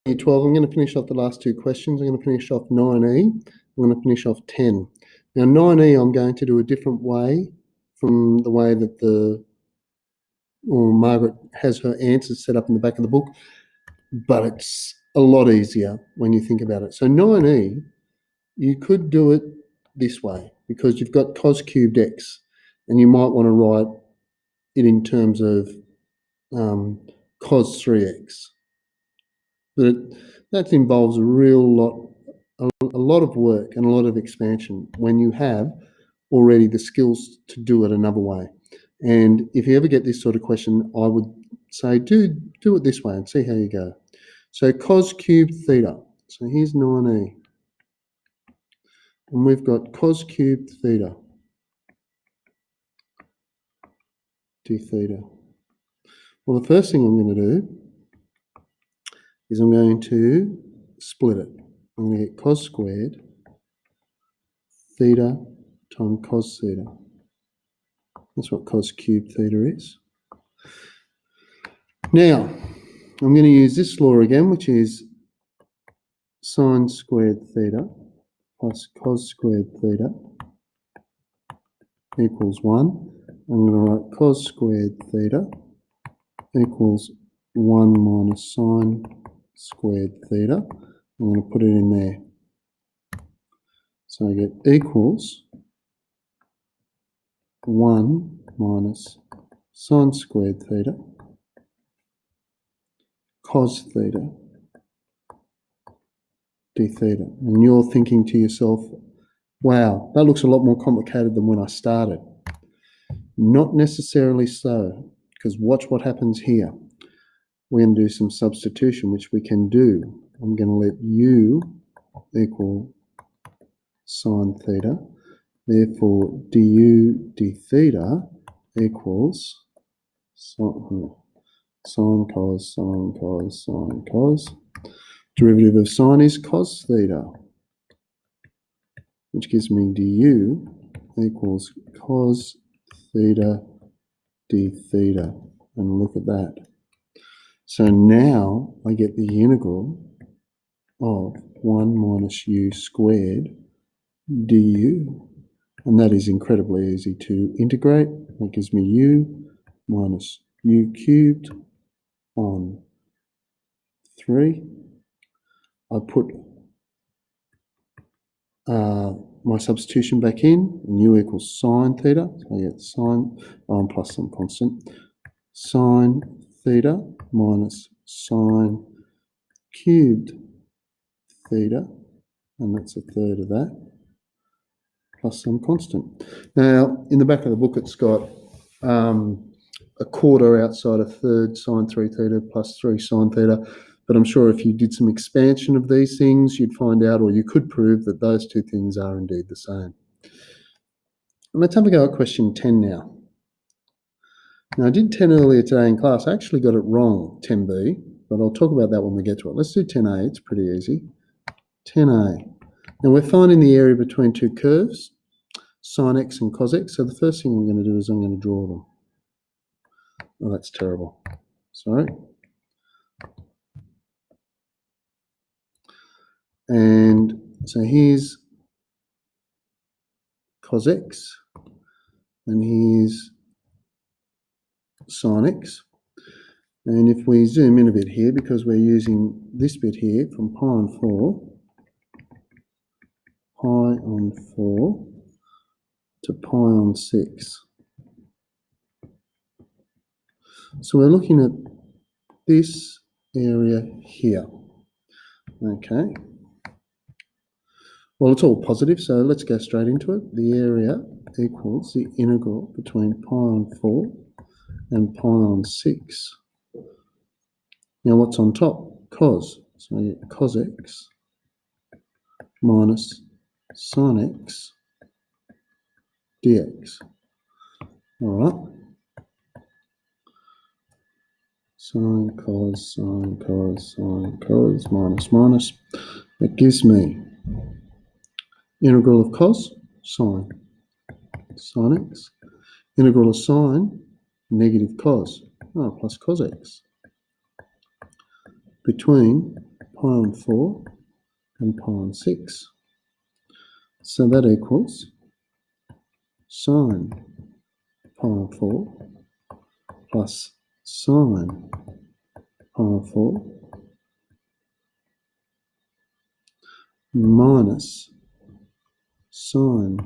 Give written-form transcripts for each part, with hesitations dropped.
Year 12, I'm going to finish off the last two questions. I'm going to finish off 9e. I'm going to finish off 10. Now, 9e, I'm going to do a different way from the way that Margaret has her answers set up in the back of the book, but it's a lot easier when you think about it. So 9e, you could do it this way because you've got cos cubed x, and you might want to write it in terms of cos 3x. But that involves a lot of work and a lot of expansion when you have already the skills to do it another way. And if you ever get this sort of question, I would say do it this way and see how you go. So cos cubed theta. So here's 9e. And we've got cos cubed theta d theta. Well, the first thing I'm going to do is I'm going to split it. I'm going to get cos squared theta times cos theta. That's what cos cubed theta is. Now, I'm going to use this law again, which is sine squared theta plus cos squared theta equals 1. I'm going to write cos squared theta equals 1 minus sine squared theta. I'm going to put it in there. So I get equals 1 minus sine squared theta cos theta d theta. And you're thinking to yourself, wow, that looks a lot more complicated than when I started. Not necessarily so, because watch what happens here. We're going to do some substitution, which we can do. I'm going to let u equal sine theta. Therefore, du d theta equals sine cos, sine cos, sine cos. Derivative of sine is cos theta, which gives me du equals cos theta d theta. And look at that. So now I get the integral of 1 minus u squared du. And that is incredibly easy to integrate. That gives me u minus u cubed on 3. I put my substitution back in, and u equals sine theta. So I get sine plus some constant. Sine theta minus sine cubed theta, and that's a third of that, plus some constant. Now, in the back of the book, it's got a quarter outside a third, sine 3 theta plus 3 sine theta. But I'm sure if you did some expansion of these things, you'd find out, or you could prove that those two things are indeed the same. And let's have a go at question 10 now. Now, I did 10 earlier today in class. I actually got it wrong, 10b, but I'll talk about that when we get to it. Let's do 10a. It's pretty easy. 10a. Now, we're finding the area between two curves, sine x and cos x. So the first thing I'm going to do is I'm going to draw them. Oh, that's terrible. Sorry. And so here's cos x, and here's sine x. And if we zoom in a bit here, because we're using this bit here from pi on 4 to pi on 6. So we're looking at this area here. Okay. Well, it's all positive, so let's go straight into it. The area equals the integral between pi on 4 and pi on 6. Now, what's on top? Cos. So I get cos x minus sine x dx. All right. Sine cos, sine cos, sine cos, minus minus. That gives me integral of cos, sine x. Integral of sine, negative cos, plus cos x. Between pi on 4 and pi on 6. So that equals sine pi on 4 plus sine pi on 4 minus sine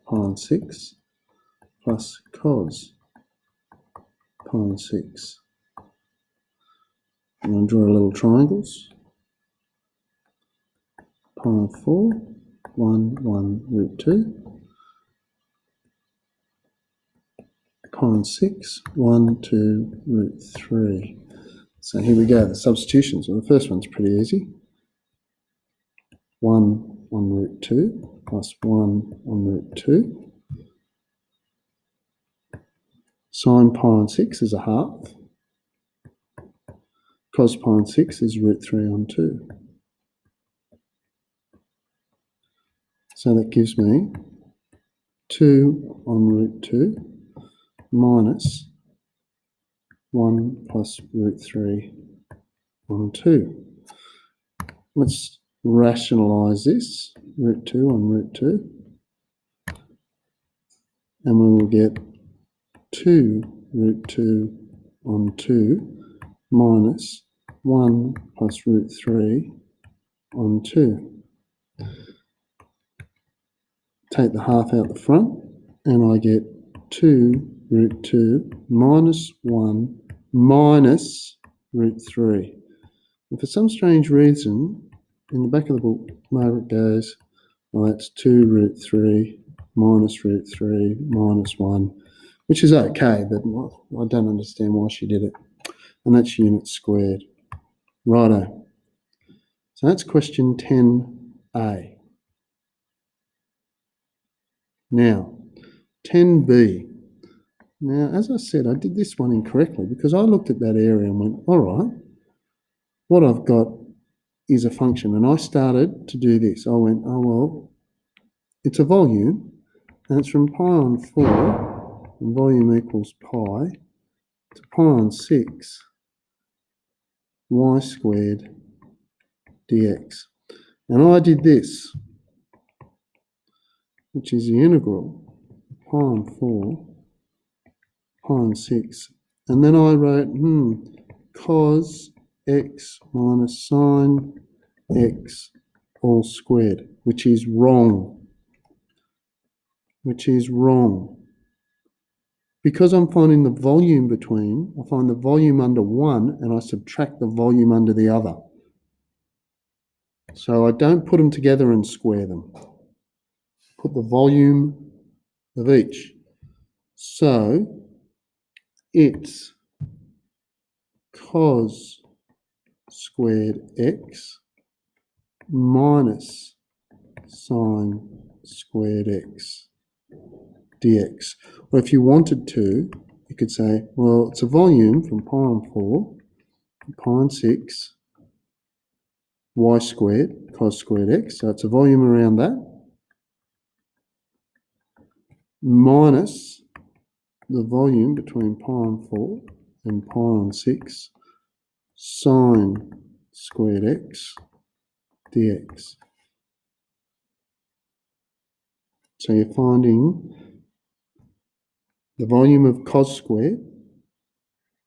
pi on 6 plus cos pi on 6. I'm going to draw little triangles. Pi on 4, 1, 1, root 2. Pi on 6, 1, 2, root 3. So here we go, the substitutions. Well, the first one's pretty easy. 1 on root 2 plus 1 on root 2. Sine pi on 6 is a half. Cos pi on 6 is root 3 on 2. So that gives me 2 on root 2 minus 1 plus root 3 on 2. Let's rationalise this, root 2 on root 2, and we will get 2 root 2 on 2 minus 1 plus root 3 on 2. Take the half out the front, and I get 2 root 2 minus 1 minus root 3. And for some strange reason, in the back of the book, Margaret goes, well, that's 2 root 3 minus root 3 minus 1, which is okay, but I don't understand why she did it. And that's units squared. Righto. So that's question 10A. Now, 10B. Now, as I said, I did this one incorrectly because I looked at that area and went, all right, what I've got is a function. And I started to do this. I went, oh, well, it's a volume, and it's from pi on 4, and volume equals pi, to pi on 6, y squared dx. And I did this, which is the integral pi on 4, pi on 6. And then I wrote, cos x minus sine x all squared, which is wrong. Because I'm finding the volume between, I find the volume under one and I subtract the volume under the other. So I don't put them together and square them. Put the volume of each. So it's cos squared x minus sine squared x dx. Or if you wanted to, you could say, well, it's a volume from pi on 4, pi on 6, y squared, cos squared x. So it's a volume around that, minus the volume between pi on 4 and pi on 6, sine squared x dx. So you're finding the volume of cos squared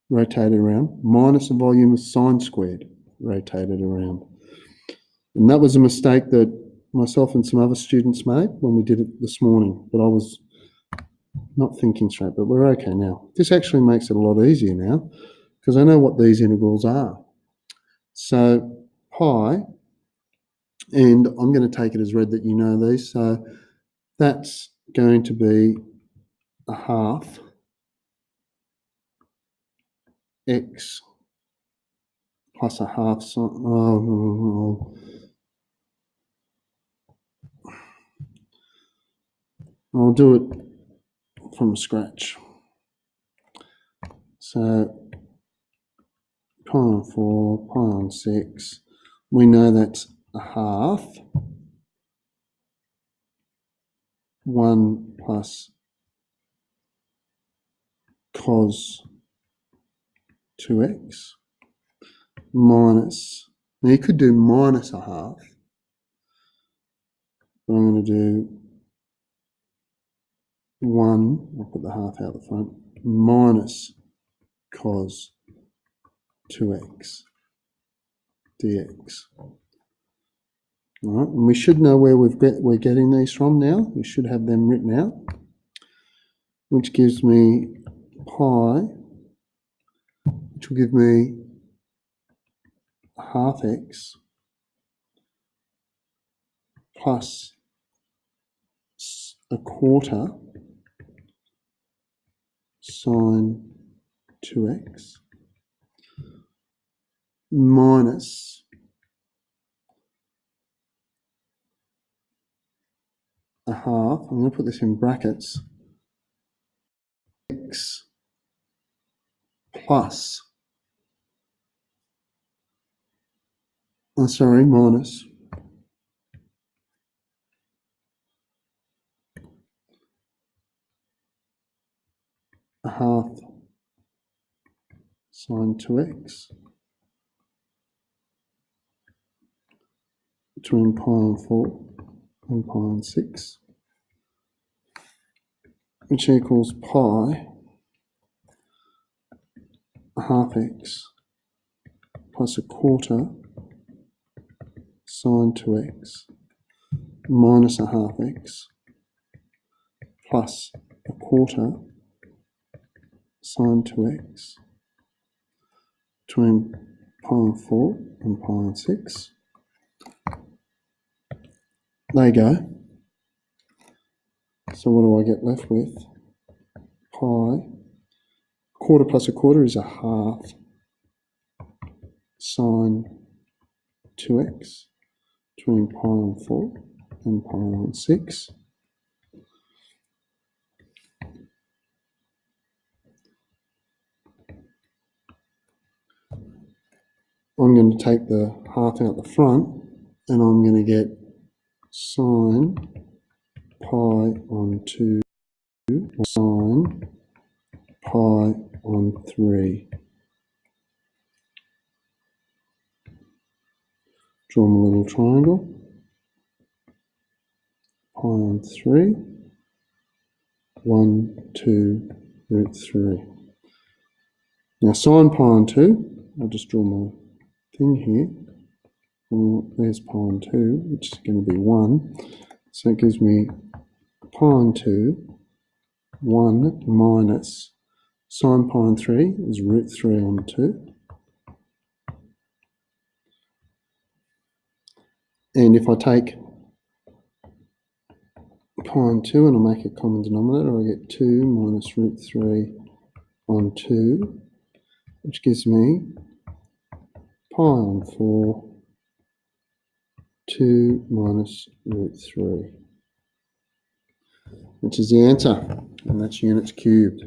rotated around minus the volume of sine squared rotated around. And that was a mistake that myself and some other students made when we did it this morning, but I was not thinking straight, but we're okay now. This actually makes it a lot easier now because I know what these integrals are. So pi, and I'm going to take it as read that you know these, so that's going to be a half x plus a half sine. I'll do it from scratch. So pi on 4, pi on 6, we know that's a half 1 plus cos 2x minus Now you could do minus a half, but I'm going to do 1, I'll put the half out the front, minus cos 2x dx. All right, and we should know where we're getting these from now. We should have them written out, which gives me pi, which will give me half x plus a quarter sine 2x minus a half, I'm going to put this in brackets, x plus, minus a half sine 2x between pi and 4 and pi and 6, which equals pi a half x plus a quarter sine 2x minus a half x plus a quarter sine 2x between pi and 4 and pi and 6. There you go. So what do I get left with? Pi, quarter plus a quarter is a half sine 2x between pi and 4 and pi and 6. I'm going to take the half out the front and I'm going to get sine pi on 2 sine pi on 3. Draw my little triangle. Pi on 3. 1, 2, root 3. Now sine pi on 2, I'll just draw my thing here. Well, there's pi on 2, which is going to be 1. So it gives me pi on 2, 1 minus sine pi on 3 is root 3 on 2. And if I take pi on 2 and I make a common denominator, I get 2 minus root 3 on 2, which gives me pi on 4, 2 minus root 3, which is the answer, and that's units cubed.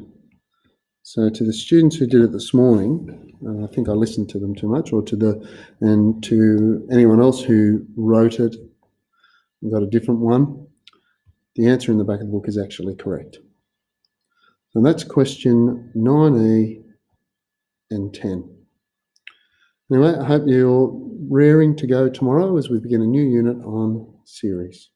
So to the students who did it this morning, I think I listened to them too much, or to anyone else who wrote it and got a different one, the answer in the back of the book is actually correct. So that's question 9e and 10. Anyway, I hope you're raring to go tomorrow as we begin a new unit on series.